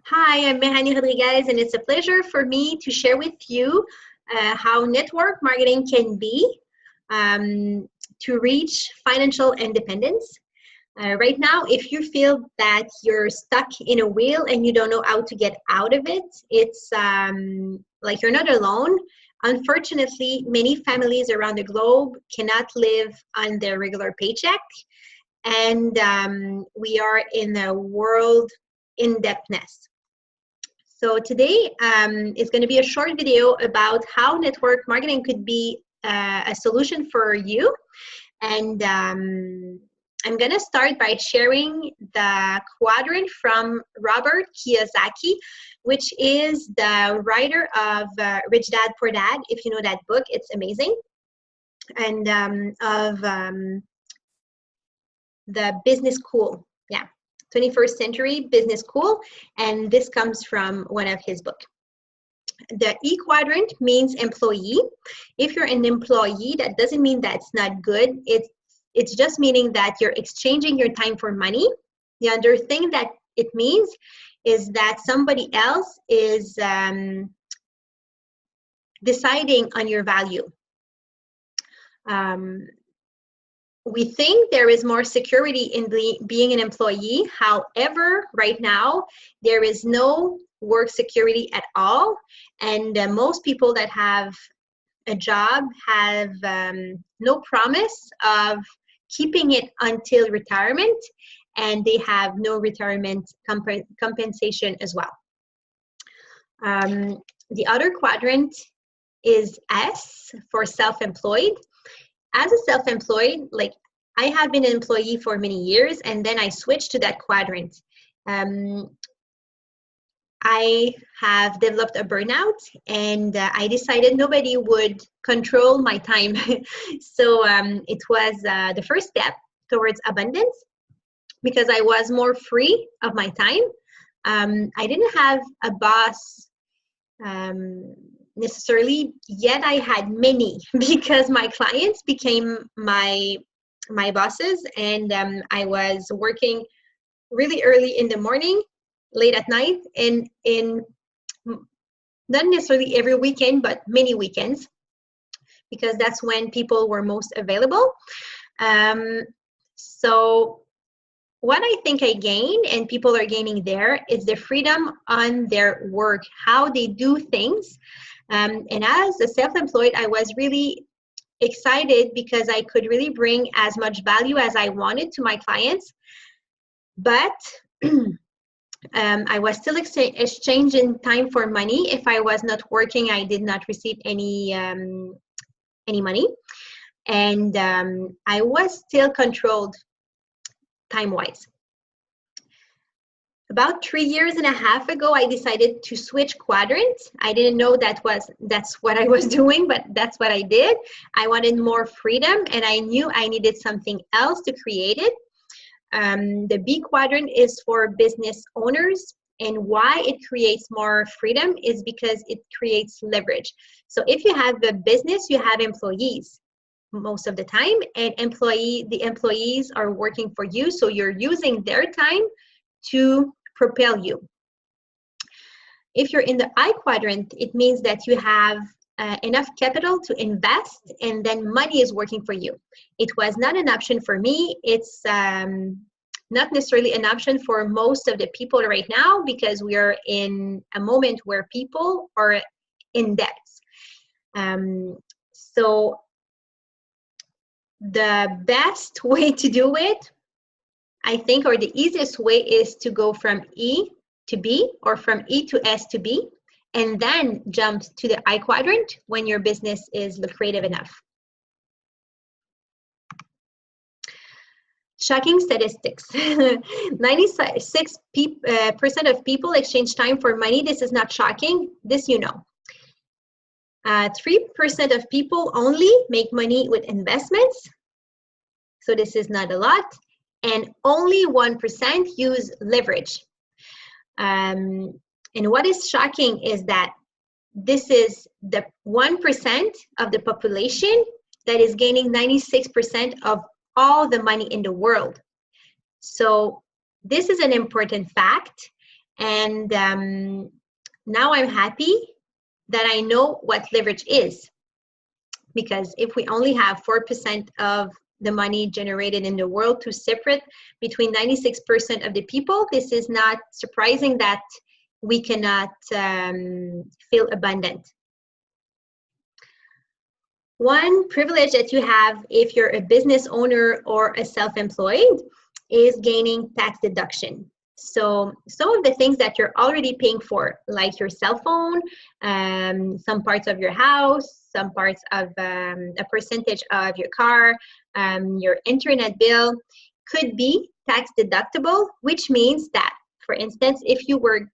Hi, I'm Meyranie Rodriguez, and it's a pleasure for me to share with you how network marketing can be to reach financial independence. Right now, if you feel that you're stuck in a wheel and you don't know how to get out of it, it's like you're not alone. Unfortunately, many families around the globe cannot live on their regular paycheck, and we are in a world indebtedness. So today is going to be a short video about how network marketing could be a solution for you. And I'm going to start by sharing the quadrant from Robert Kiyosaki, which is the writer of Rich Dad, Poor Dad. If you know that book, it's amazing. And of the business school. Yeah. 21st Century Business School, and this comes from one of his books. The E quadrant means employee. If you're an employee, that doesn't mean that's not good. It's just meaning that you're exchanging your time for money. The other thing that it means is that somebody else is deciding on your value. We think there is more security in being an employee. However, right now, there is no work security at all. And most people that have a job have no promise of keeping it until retirement, and they have no retirement compensation as well. The other quadrant is S for self-employed. As a self-employed, like I have been an employee for many years, and then I switched to that quadrant. I have developed a burnout, and I decided nobody would control my time. So it was the first step towards abundance, because I was more free of my time. I didn't have a boss necessarily, yet I had many, because my clients became my bosses, and I was working really early in the morning, late at night, and in not necessarily every weekend, but many weekends, because that's when people were most available. So what I think I gained, and people are gaining there, is the freedom on their work, how they do things. And as a self-employed, I was really excited because I could really bring as much value as I wanted to my clients. But I was still exchanging time for money. If I was not working, I did not receive any money. And I was still controlled time-wise. About 3.5 years ago, I decided to switch quadrants. I didn't know that's what I was doing, but that's what I did. I wanted more freedom, and I knew I needed something else to create it. The B quadrant is for business owners, and why it creates more freedom is because it creates leverage. So if you have a business, you have employees most of the time, and the employees are working for you, so you're using their time to propel you. If you're in the I quadrant, it means that you have enough capital to invest, and then money is working for you. It was not an option for me. It's not necessarily an option for most of the people right now, because we are in a moment where people are in debt. So the best way to do it, I think, or the easiest way, is to go from E to B, or from E to S to B, and then jump to the I quadrant when your business is lucrative enough. Shocking statistics. 96% of people exchange time for money. This is not shocking. This you know. 3% of people only make money with investments. So this is not a lot. And only 1% use leverage. And what is shocking is that this is the 1% of the population that is gaining 96% of all the money in the world. So this is an important fact, And now I'm happy that I know what leverage is. Because if we only have 4% of the money generated in the world to separate between 96% of the people, this is not surprising that we cannot feel abundant. One privilege that you have if you're a business owner or a self-employed is gaining tax deduction. So some of the things that you're already paying for, like your cell phone, some parts of your house, some parts of a percentage of your car, your internet bill, could be tax deductible, which means that, for instance, if your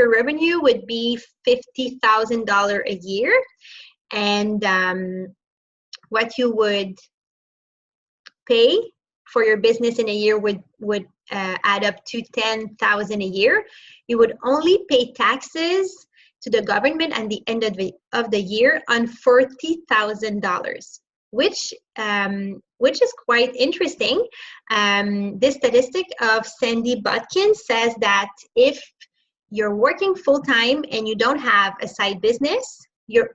revenue would be $50,000 a year, and what you would pay for your business in a year would add up to $10,000 a year, you would only pay taxes to the government at the end of the year on $40,000, which is quite interesting. This statistic of Sandy Botkin says that if you're working full-time and you don't have a side business, you're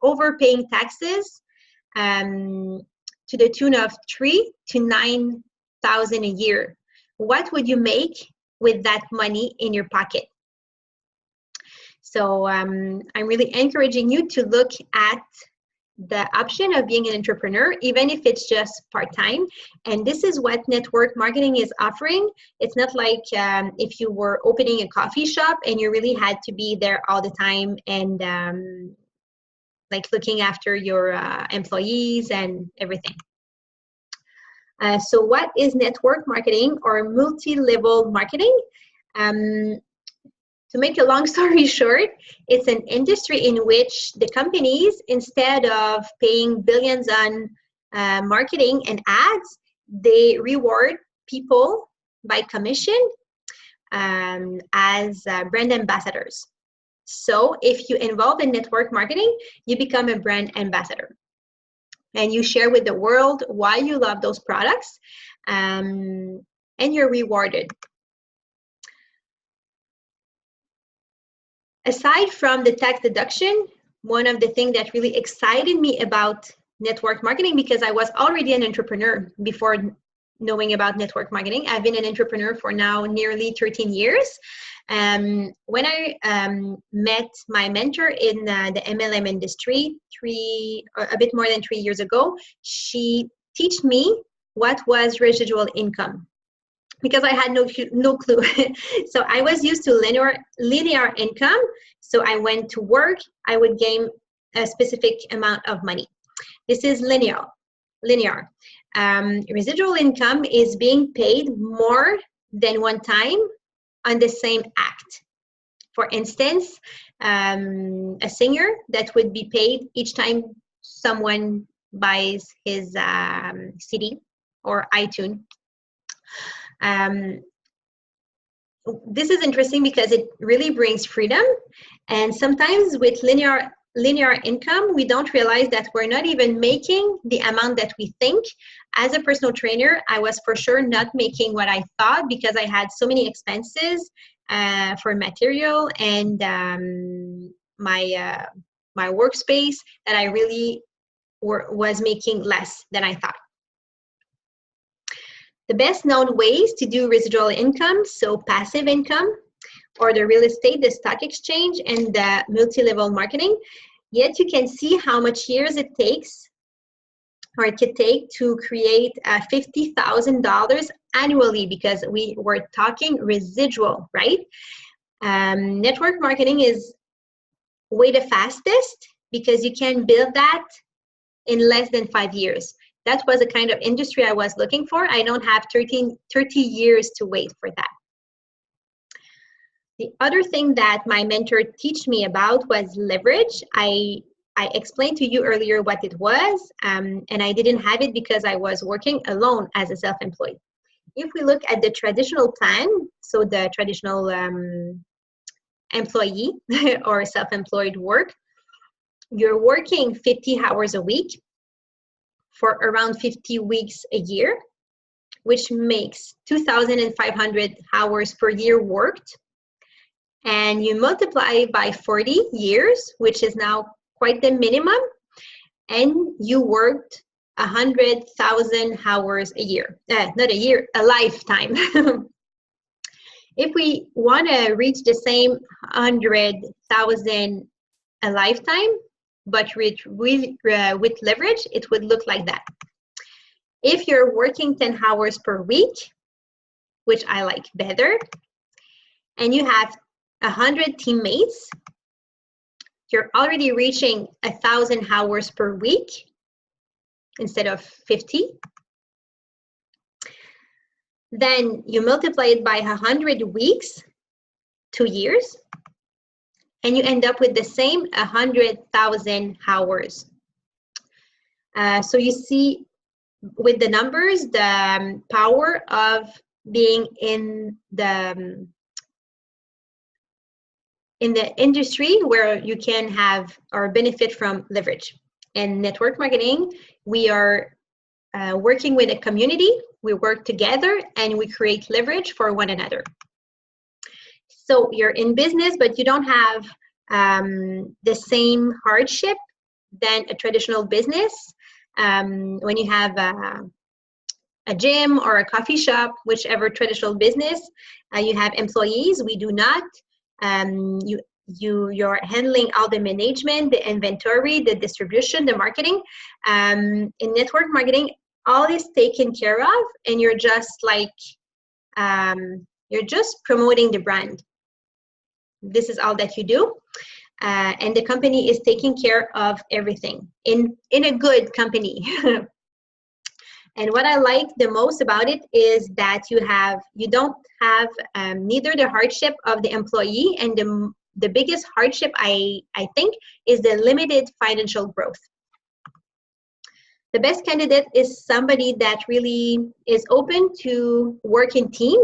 overpaying taxes to the tune of $3,000 to $9,000 a year. What would you make with that money in your pocket? So I'm really encouraging you to look at the option of being an entrepreneur, even if it's just part-time. And this is what network marketing is offering. It's not like if you were opening a coffee shop and you really had to be there all the time and like looking after your employees and everything. So what is network marketing or multi-level marketing? To make a long story short, it's an industry in which the companies, instead of paying billions on marketing and ads, they reward people by commission as brand ambassadors. So if you involve in network marketing, you become a brand ambassador. And you share with the world why you love those products, and you're rewarded. Aside from the tax deduction, one of the things that really excited me about network marketing, because I was already an entrepreneur before knowing about network marketing. I've been an entrepreneur for now nearly 13 years. When I met my mentor in the MLM industry a bit more than 3 years ago, she taught me what was residual income, because I had no clue. So I was used to linear income. So I went to work, I would gain a specific amount of money. This is linear. Residual income is being paid more than one time on the same act. For instance, a singer that would be paid each time someone buys his CD or iTunes. This is interesting because it really brings freedom. And sometimes with linear income, we don't realize that we're not even making the amount that we think. As a personal trainer, I was for sure not making what I thought, because I had so many expenses for material and my workspace, that I really was making less than I thought. The best known ways to do residual income, so passive income, or the real estate, the stock exchange, and the multi-level marketing. Yet you can see how much years it takes, or it could take, to create $50,000 annually, because we were talking residual, right? Network marketing is way the fastest, because you can build that in less than 5 years. That was the kind of industry I was looking for. I don't have 30 years to wait for that. The other thing that my mentor taught me about was leverage. I explained to you earlier what it was, and I didn't have it because I was working alone as a self-employed. If we look at the traditional plan, so the traditional employee or self-employed work, you're working 50 hours a week for around 50 weeks a year, which makes 2,500 hours per year worked, and you multiply by 40 years, which is now quite the minimum, and you worked 100,000 hours a year. Not a year, a lifetime. If we want to reach the same 100,000 a lifetime, but with leverage, it would look like that. If you're working 10 hours per week, which I like better, and you have 100 teammates, you're already reaching 1,000 hours per week instead of 50. Then you multiply it by 100 weeks, 2 years, and you end up with the same 100,000 hours. So you see with the numbers, the power of being in the industry where you can have or benefit from leverage. In network marketing, we are working with a community, we work together, and we create leverage for one another. So you're in business, but you don't have the same hardship than a traditional business. When you have a gym or a coffee shop, whichever traditional business, you have employees. We do not. You're handling all the management, the inventory, the distribution, the marketing. In network marketing, all is taken care of, and you're just like you're just promoting the brand. This is all that you do, and the company is taking care of everything in a good company. And what I like the most about it is that you don't have neither the hardship of the employee, and the biggest hardship I think is the limited financial growth. The best candidate is somebody that really is open to work in team,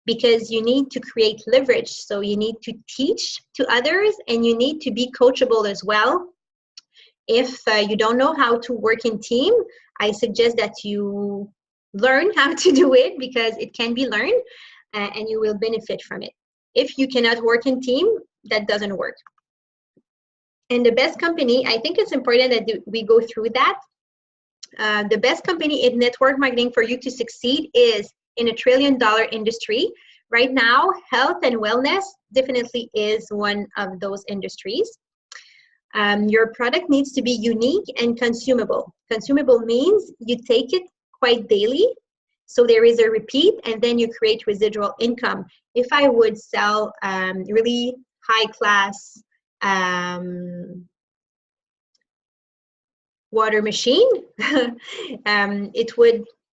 because you need to create leverage. So you need to teach to others, and you need to be coachable as well. If you don't know how to work in team, I suggest that you learn how to do it, because it can be learned, and you will benefit from it. If you cannot work in team, that doesn't work. And the best company, I think it's important that we go through that. The best company in network marketing for you to succeed is in $1 trillion industry. Right now, health and wellness definitely is one of those industries. Your product needs to be unique and consumable. Consumable means you take it quite daily, so there is a repeat, and then you create residual income. If I would sell really high-class water machine,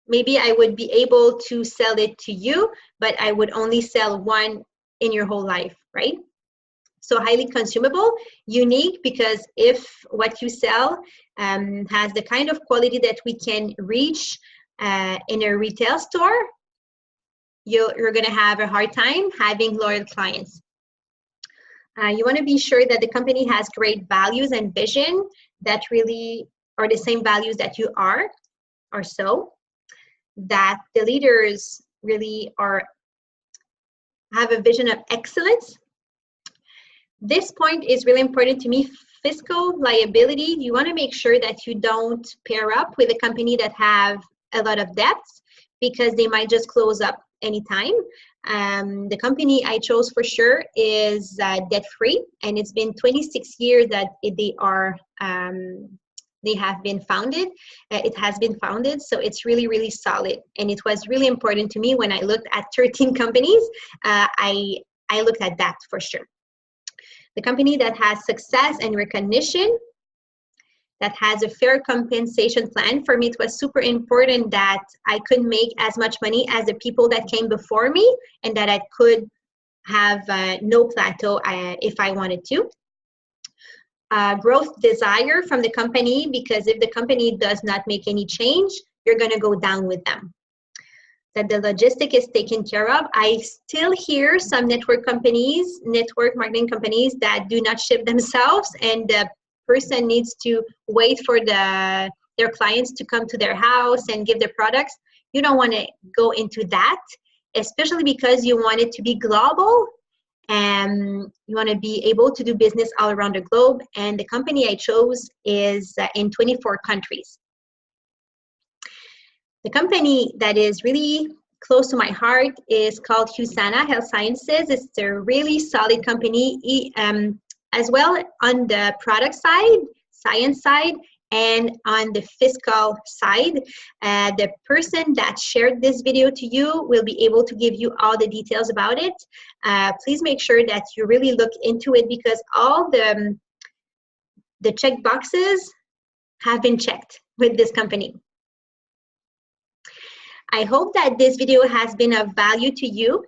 maybe I would be able to sell it to you, but I would only sell one in your whole life, right? So highly consumable, unique, because if what you sell has the kind of quality that we can reach in a retail store, you're going to have a hard time having loyal clients. You want to be sure that the company has great values and vision that really are the same values that you are, or so, that the leaders really have a vision of excellence. This point is really important to me. Fiscal liability, you want to make sure that you don't pair up with a company that have a lot of debts, because they might just close up anytime. The company I chose for sure is debt-free, and it's been 26 years that they have been founded. It has been founded, so it's really, really solid. And it was really important to me when I looked at 13 companies. I looked at that for sure. The company that has success and recognition, that has a fair compensation plan. For me, it was super important that I could make as much money as the people that came before me, and that I could have no plateau if I wanted to. Growth desire from the company, because if the company does not make any change, you're going to go down with them. That the logistic is taken care of. I still hear some network marketing companies that do not ship themselves, and the person needs to wait for their clients to come to their house and give their products. you don't want to go into that, especially because you want it to be global and you want to be able to do business all around the globe. And the company I chose is in 24 countries. The company that is really close to my heart is called Usana Health Sciences. It's a really solid company, as well on the product side, science side, and on the fiscal side. The person that shared this video to you will be able to give you all the details about it. Please make sure that you really look into it, because all the check boxes have been checked with this company. I hope that this video has been of value to you.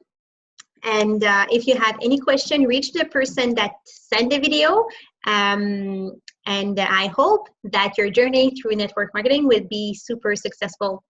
And if you have any question, reach the person that sent the video. And I hope that your journey through network marketing will be super successful.